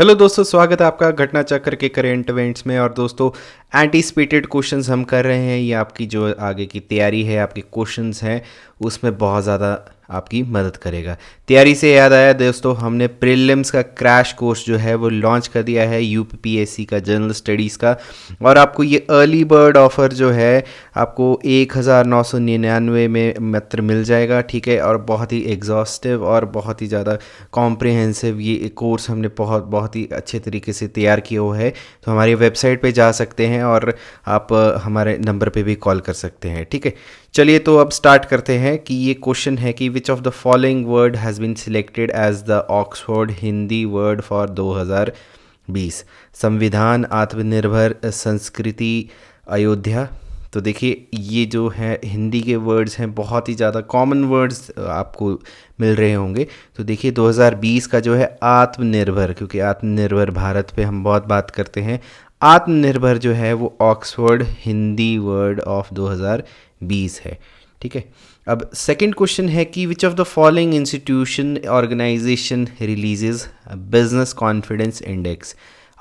Hello दोस्तों, स्वागत है आपका घटना चक्र के करेंट इवेंट्स में। और दोस्तों, एंटीसिपेटेड क्वेश्चंस हम कर रहे हैं। ये आपकी जो आगे की तैयारी है, आपके क्वेश्चंस हैं, उसमें बहुत ज़्यादा आपकी मदद करेगा। तैयारी से याद आया दोस्तों, हमने प्रीलिम्स का क्रैश कोर्स जो है वो लॉन्च कर दिया है, यूपीपीएससी का जनरल स्टडीज़ का। और आपको ये अर्ली बर्ड ऑफ़र जो है आपको 1999 में मात्र मिल जाएगा, ठीक है। और बहुत ही एग्जॉस्टिव और बहुत ही ज़्यादा कॉम्प्रिहेंसिव ये कोर्स हमने बहुत ही अच्छे तरीके से तैयार किया हुआ है। तो हमारी वेबसाइट पे जा सकते हैं और आप हमारे नंबर पे भी कॉल कर सकते हैं, ठीक है। चलिए तो अब स्टार्ट करते हैं कि ये क्वेश्चन है कि which of the following word has been selected as the Oxford Hindi word for 2020। संविधान, आत्मनिर्भर, संस्कृति, अयोध्या। तो देखिए, ये जो है हिंदी के वर्ड्स हैं, बहुत ही ज़्यादा कॉमन वर्ड्स आपको मिल रहे होंगे। तो देखिए 2020 का जो है आत्मनिर्भर, क्योंकि आत्मनिर्भर भारत पे हम बहुत बात करते हैं। आत्मनिर्भर जो है वो ऑक्सफोर्ड हिंदी वर्ड ऑफ 2020 है, ठीक है। अब सेकंड क्वेश्चन है कि which of the following institution organisation releases business confidence index.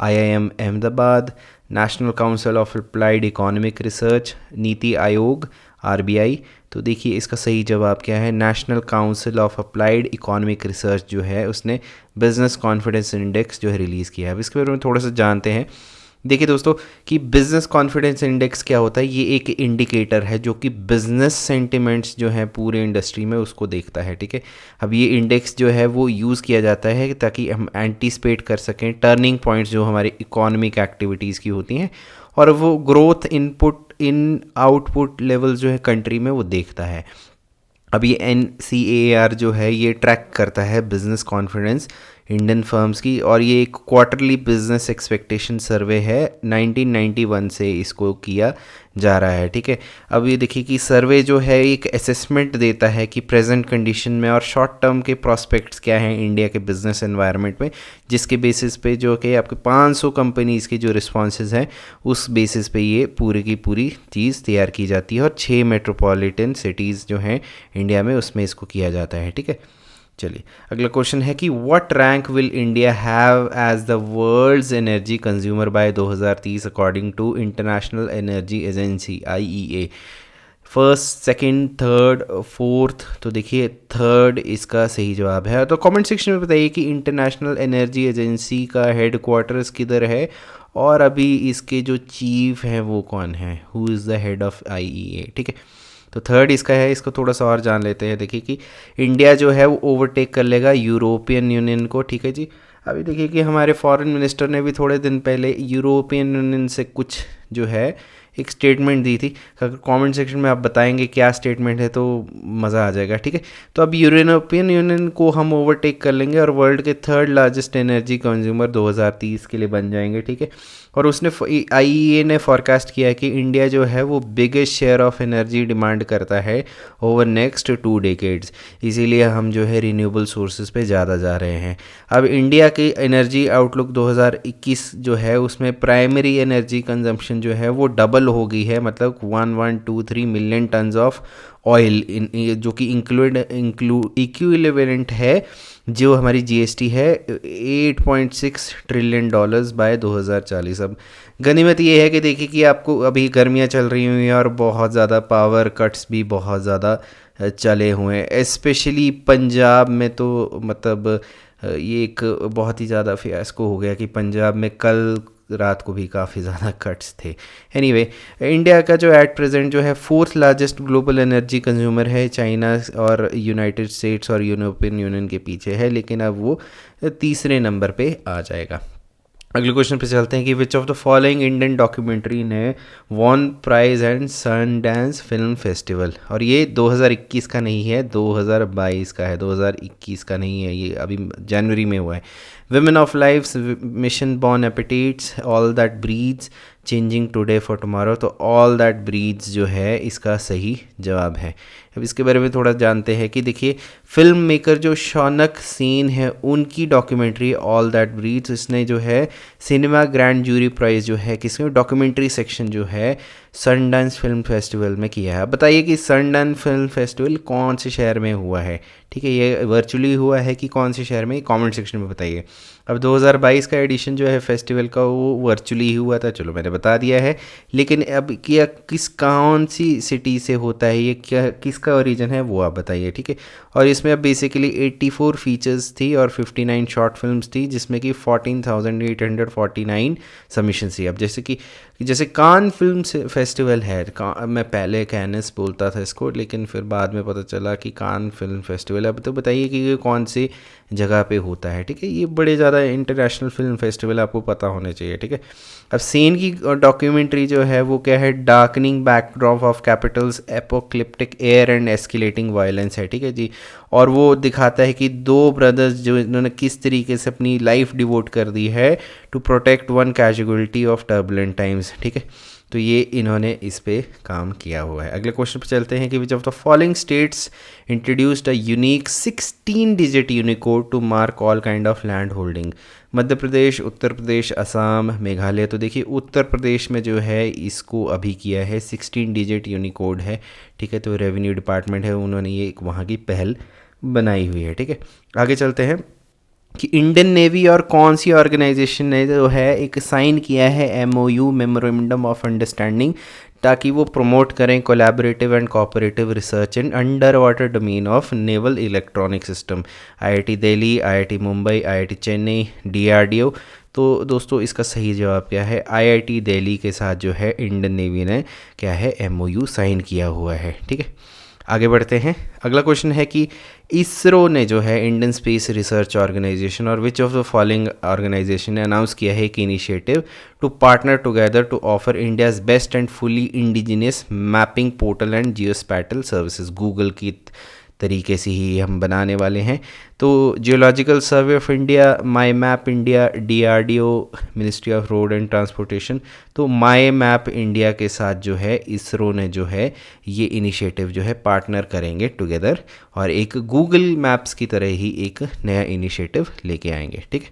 IIM Ahmedabad, national council of applied economic research, NITI Aayog, RBI। तो देखिए इसका सही जवाब क्या है, national council of applied economic research जो है उसने बिजनेस कॉन्फिडेंस इंडेक्स जो है रिलीज़ किया है। अब इसके बारे में थोड़ा सा जानते हैं। देखिए दोस्तों कि बिज़नेस कॉन्फिडेंस इंडेक्स क्या होता है। ये एक इंडिकेटर है जो कि बिज़नेस सेंटिमेंट्स जो है पूरे इंडस्ट्री में उसको देखता है, ठीक है। अब ये इंडेक्स जो है वो यूज़ किया जाता है ताकि हम एंटीसिपेट कर सकें टर्निंग पॉइंट्स जो हमारी इकोनॉमिक एक्टिविटीज़ की होती हैं, और वो ग्रोथ इनपुट इन आउटपुट लेवल जो है कंट्री में वो देखता है। अब ये NCAR जो है ये ट्रैक करता है बिजनेस कॉन्फिडेंस इंडियन फर्म्स की, और ये एक क्वार्टरली बिजनेस एक्सपेक्टेशन सर्वे है। 1991 से इसको किया जा रहा है, ठीक है। अब ये देखिए कि सर्वे जो है एक असेसमेंट देता है कि प्रेजेंट कंडीशन में और शॉर्ट टर्म के प्रॉस्पेक्ट्स क्या हैं इंडिया के बिजनेस एनवायरनमेंट में, जिसके बेसिस पे जो कि आपके 500 कंपनीज़ के जो रिस्पॉन्सेज हैं उस बेसिस पे ये पूरी की पूरी चीज़ तैयार की जाती है। और 6 मेट्रोपॉलिटन सिटीज़ जो हैं इंडिया में उसमें इसको किया जाता है, ठीक है। चलिए अगला क्वेश्चन है कि what rank will India have as the world's energy consumer by 2030 according to international energy agency IEA। First, second, third, fourth. तो देखिए थर्ड इसका सही जवाब है। तो कमेंट सेक्शन में बताइए कि इंटरनेशनल एनर्जी एजेंसी का हेड क्वार्टर्स किधर है, और अभी इसके जो चीफ हैं वो कौन है, who is the head of IEA, ठीक है। तो थर्ड इसका है। इसको थोड़ा सा और जान लेते हैं। देखिए कि इंडिया जो है वो ओवरटेक कर लेगा यूरोपियन यूनियन को, ठीक है जी। अभी देखिए कि हमारे फॉरेन मिनिस्टर ने भी थोड़े दिन पहले यूरोपियन यूनियन से कुछ जो है एक स्टेटमेंट दी थी। अगर कमेंट सेक्शन में आप बताएंगे क्या स्टेटमेंट है तो मज़ा आ जाएगा, ठीक है। तो अब यूरोपियन यूनियन को हम ओवरटेक कर लेंगे और वर्ल्ड के थर्ड लार्जेस्ट एनर्जी कंज्यूमर 2030 के लिए बन जाएंगे, ठीक है। और उसने IEA ने फॉरकास्ट किया है कि इंडिया जो है वो biggest share of energy demand करता है ओवर नेक्स्ट 2 डेकेड्स। इसीलिए हम जो है रिन्यूएबल सोर्सेज पे ज़्यादा जा रहे हैं। अब इंडिया की एनर्जी आउटलुक 2021 जो है उसमें प्राइमरी एनर्जी कंजम्पशन जो है वो डबल हो गई है, मतलब 1123 मिलियन टन्स ऑफ ऑयल जो कि इक्विवेलेंट है जो हमारी GST है $8.6 ट्रिलियन बाय 2040। अब गनीमत ये है कि देखिए कि आपको अभी गर्मियाँ चल रही हुई हैं और बहुत ज़्यादा पावर कट्स भी बहुत ज़्यादा चले हुए हैं, स्पेशली पंजाब में। तो मतलब ये एक बहुत ही ज़्यादा फियास्को हो गया कि पंजाब में कल रात को भी काफ़ी ज़्यादा कट्स थे। एनीवे, इंडिया का जो एट प्रेजेंट जो है fourth largest global energy consumer है, चाइना और यूनाइटेड स्टेट्स और यूरोपियन यूनियन के पीछे है, लेकिन अब वो तीसरे नंबर पे आ जाएगा। अगले क्वेश्चन पे चलते हैं कि which of the following Indian documentary ने won prize and Sundance film festival. और ये 2021 का नहीं है, 2022 का है, 2021 का नहीं है, ये अभी जनवरी में हुआ है। Women of lifes, mission born epithets, all that breeds, changing today for tomorrow. तो ऑल दैट ब्रीड्स जो है इसका सही जवाब है। अब इसके बारे में थोड़ा जानते हैं कि देखिए फिल्म मेकर जो शौनक सेन है उनकी डॉक्यूमेंट्री ऑल दैट ब्रीथ्स, इसने जो है सिनेमा ग्रैंड जूरी प्राइज़ जो है किसमें डॉक्यूमेंट्री सेक्शन जो है सनडांस फिल्म फेस्टिवल में किया है। अब बताइए कि सनडांस फिल्म फेस्टिवल कौन से शहर में हुआ है, ठीक है, ये वर्चुअली हुआ है कि कौन से शहर में, कमेंट सेक्शन में बताइए। अब 2022 का एडिशन जो है फेस्टिवल का वो वर्चुअली ही हुआ था, चलो मैंने बता दिया है, लेकिन अब क्या कौन सी सिटी से होता है ये, क्या किसका ओरिजिन है वो आप बताइए, ठीक है। और इसमें अब बेसिकली 84 फीचर्स थी और 59 शॉर्ट फिल्म्स थी, जिसमें कि 14,849 सबमिशन थी। अब जैसे कान फिल्म फेस्टिवल है, मैं पहले कैनस बोलता था इसको, लेकिन फिर बाद में पता चला कि कान फिल्म फेस्टिवल है। अब तो बताइए कि ये कौन सी जगह पे होता है, ठीक है। ये बड़े ज़्यादा इंटरनेशनल फिल्म फेस्टिवल आपको पता होने चाहिए, ठीक है। अब सेन की डॉक्यूमेंट्री जो है वो क्या है, darkening backdrop of Capitals apocalyptic air and escalating violence है, ठीक है जी। और वो दिखाता है कि दो ब्रदर्स जो इन्होंने किस तरीके से अपनी लाइफ डिवोट कर दी है to protect one casualty of turbulent times, ठीक है। तो ये इन्होंने इस पे काम किया हुआ है। अगले क्वेश्चन पे चलते हैं कि which of the following states introduced a unique 16 digit unicode to mark all kind of land holding. Madhya Pradesh, Uttar Pradesh, Assam, Meghalaya. तो देखिए उत्तर प्रदेश में जो है इसको अभी किया है, 16 डिजिट यूनिकोड है, ठीक है। तो रेवेन्यू डिपार्टमेंट है, उन्होंने ये एक वहाँ की पहल बनाई हुई है, ठीक है। आगे चलते हैं कि इंडियन नेवी और कौन सी ऑर्गेनाइजेशन ने जो है एक साइन किया है MOU मेमोरेंडम ऑफ अंडरस्टैंडिंग, ताकि वो प्रमोट करें collaborative and cooperative research in under water domain of naval electronic system. IIT Delhi, IIT Mumbai, IIT Chennai, DRDO। तो दोस्तों इसका सही जवाब क्या है, IIT दिल्ली के साथ जो है इंडियन नेवी ने क्या है MOU साइन किया हुआ है, ठीक है। आगे बढ़ते हैं। अगला क्वेश्चन है कि इसरो ने जो है इंडियन स्पेस रिसर्च ऑर्गेनाइजेशन और which of the following organisation ने अनाउंस किया है एक initiative to partner together to offer India's best and fully indigenous mapping portal and geospatial services. Google की तरीके से ही हम बनाने वाले हैं। तो geological survey of India, my map India, DRDO, ministry of road and transportation. तो माई मैप इंडिया के साथ जो है इसरो ने जो है ये इनिशिएटिव जो है पार्टनर करेंगे टुगेदर और एक गूगल मैप्स की तरह ही एक नया इनिशिएटिव लेके आएंगे, ठीक है।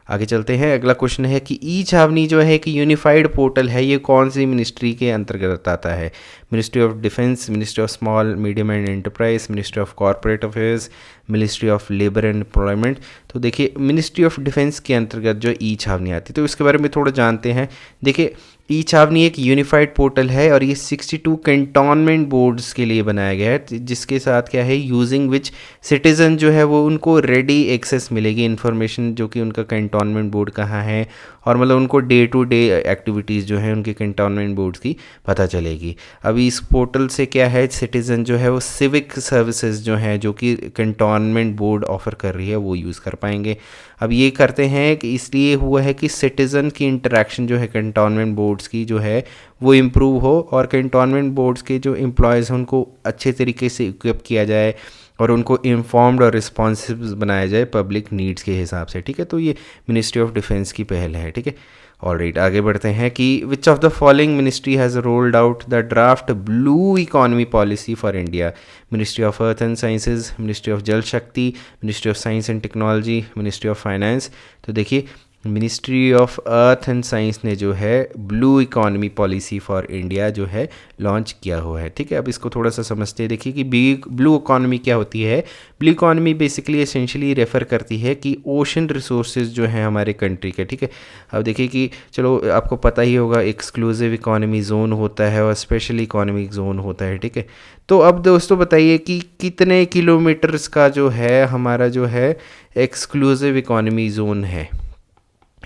आगे चलते हैं। अगला क्वेश्चन है कि ई छावनी जो है कि यूनिफाइड पोर्टल है, ये कौन सी मिनिस्ट्री के अंतर्गत आता है। Ministry of defence, ministry of small medium and enterprise, ministry of corporate affairs, ministry of labour and employment. तो देखिए मिनिस्ट्री ऑफ डिफेंस के अंतर्गत जो ई छावनी आती है, तो इसके बारे में थोड़ा जानते हैं। देखिए ई छावनी एक यूनिफाइड पोर्टल है और ये 62 कैंटोनमेंट बोर्ड्स के लिए बनाया गया है, जिसके साथ क्या है यूजिंग विच सिटीज़न जो है वो उनको रेडी एक्सेस मिलेगी इन्फॉर्मेशन, जो कि उनका कैंटोनमेंट बोर्ड कहाँ है और मतलब उनको डे टू डे एक्टिविटीज़ जो है उनके कैंटोनमेंट बोर्ड्स की पता चलेगी। अभी इस पोर्टल से क्या है सिटीज़न जो है वो सिविक सर्विसेज जो है जो कि कैंटोनमेंट बोर्ड ऑफर कर रही है वो यूज़ कर पाएंगे। अब ये करते हैं कि इसलिए हुआ है कि सिटीज़न की इंटरेक्शन जो है कैंटोनमेंट बोर्ड्स की जो है वो इम्प्रूव हो और कैंटोनमेंट बोर्ड्स के जो एम्प्लॉयज़ हैं उनको अच्छे तरीके से इक्विप किया जाए और उनको इन्फॉर्म्ड और रिस्पॉन्सिव बनाया जाए पब्लिक नीड्स के हिसाब से, ठीक है। तो ये मिनिस्ट्री ऑफ डिफेंस की पहल है, ठीक है। ऑलराइट, आगे बढ़ते हैं कि which of the following ministry has rolled out the draft blue economy policy for India. Ministry of earth and sciences, ministry of जल शक्ति, ministry of science and technology, ministry of finance. तो देखिए ministry of earth and science ने जो है blue economy policy for India जो है launch किया हुआ है, ठीक है। अब इसको थोड़ा सा समझते हैं। देखिए कि ब्लू इकोनॉमी क्या होती है। Blue economy basically essentially refer करती है कि ओशन रिसोर्सेज जो हैं हमारे कंट्री के, ठीक है। अब देखिए कि चलो आपको पता ही होगा एक्सक्लूसिव इकोनॉमी जोन होता है और स्पेशल इकोनॉमिक जोन होता है, ठीक है। तो अब दोस्तों बताइए कि कितने किलोमीटर्स का जो है हमारा जो है एक्सक्लूसिव इकोनॉमी जोन है,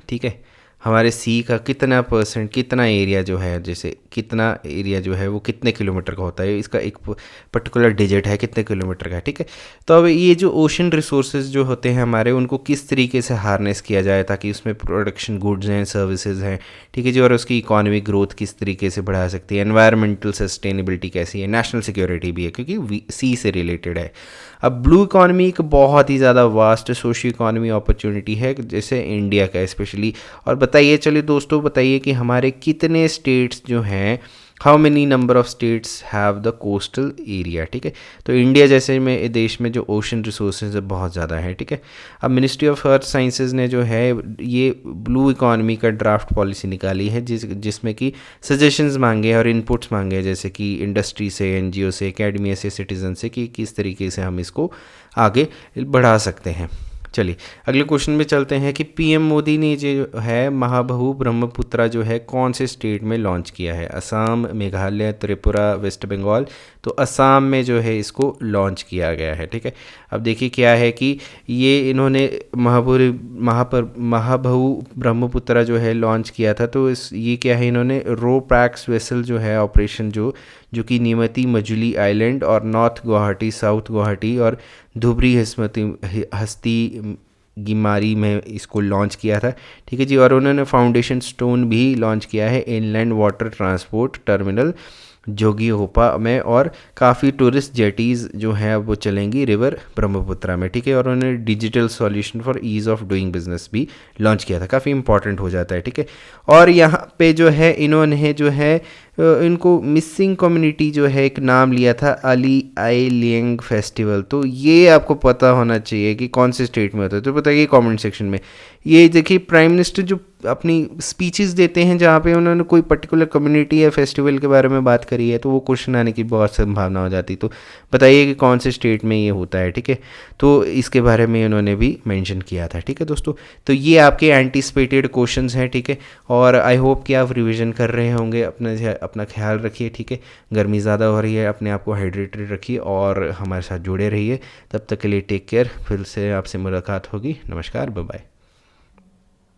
ठीक है। हमारे सी का कितना परसेंट, कितना एरिया जो है, जैसे कितना एरिया जो है वो कितने किलोमीटर का होता है, इसका एक पर्टिकुलर डिजिट है कितने किलोमीटर का है, ठीक है। तो अब ये जो ओशन रिसोर्सेज जो होते हैं हमारे उनको किस तरीके से हार्नेस किया जाए ताकि उसमें प्रोडक्शन गुड्स हैं, सर्विसेज हैं, ठीक है जी, और उसकी इकोनॉमिक ग्रोथ किस तरीके से बढ़ा सकती है, एनवायरमेंटल सस्टेनेबिलिटी कैसी है, नेशनल सिक्योरिटी भी है क्योंकि सी से रिलेटेड है। अब ब्लू इकॉनमी एक बहुत ही ज़्यादा वास्ट सोशियो इकॉनमी अपॉर्चुनिटी है जैसे इंडिया का स्पेशली, और बताइए, चलिए दोस्तों बताइए कि हमारे कितने स्टेट्स जो हैं, how many number of states have the coastal area. ठीक है, तो इंडिया जैसे में देश में जो ओशन रिसोर्सेज है बहुत ज़्यादा है। ठीक है, अब मिनिस्ट्री ऑफ अर्थ साइंसेज ने जो है ये ब्लू इकॉनमी का ड्राफ्ट पॉलिसी निकाली है, जिसमें कि सजेशंस मांगे और इनपुट्स मांगे, जैसे कि इंडस्ट्री से, एनजीओ से, एकेडमिया से, सिटीजन से, कि किस तरीके से हम इसको आगे बढ़ा सकते हैं। चलिए अगले क्वेश्चन में चलते हैं कि पीएम मोदी ने जो है महाबहू ब्रह्मपुत्रा जो है कौन से स्टेट में लॉन्च किया है। असम, मेघालय, त्रिपुरा, वेस्ट बंगाल। तो असम में जो है इसको लॉन्च किया गया है। ठीक है, अब देखिए क्या है कि ये इन्होंने महाबहू ब्रह्मपुत्रा जो है लॉन्च किया था। तो ये क्या है, इन्होंने रो पैक्स वेसल जो है ऑपरेशन जो कि नीमती मजुली आइलैंड और नॉर्थ गुवाहाटी, साउथ गुवाहाटी और धुबरी हस्ती गिमारी में इसको लॉन्च किया था। ठीक है जी, और उन्होंने फाउंडेशन स्टोन भी लॉन्च किया है inland water transport terminal Jogighopa में, और काफ़ी टूरिस्ट जेटीज़ जो हैं वो चलेंगी रिवर ब्रह्मपुत्रा में। ठीक है, और उन्होंने digital solution for ease of doing business भी लॉन्च किया था, काफ़ी इंपॉर्टेंट हो जाता है। ठीक है, और यहाँ पे जो है इन्होंने जो है इनको मिसिंग कम्युनिटी जो है एक नाम लिया था अली आई लियंग फेस्टिवल। तो ये आपको पता होना चाहिए कि कौन से स्टेट में होता है, तो बताइए कमेंट सेक्शन में। ये देखिए प्राइम मिनिस्टर जो अपनी स्पीचेस देते हैं जहाँ पे उन्होंने कोई पर्टिकुलर कम्युनिटी या फेस्टिवल के बारे में बात करी है, तो वो क्वेश्चन आने की बहुत संभावना हो जाती। तो बताइए कि कौन से स्टेट में ये होता है। ठीक है, तो इसके बारे में उन्होंने भी मेंशन किया था। ठीक है दोस्तों, तो ये आपके एंटीसिपेटेड क्वेश्चंस हैं। ठीक है, और आई होप कि आप रिविजन कर रहे होंगे। अपना ख्याल रखिए। ठीक है, गर्मी ज़्यादा हो रही है, अपने आप को हाइड्रेटेड रखिए और हमारे साथ जुड़े रहिए। तब तक के लिए टेक केयर, फिर से आपसे मुलाकात होगी। नमस्कार, बाय बाय।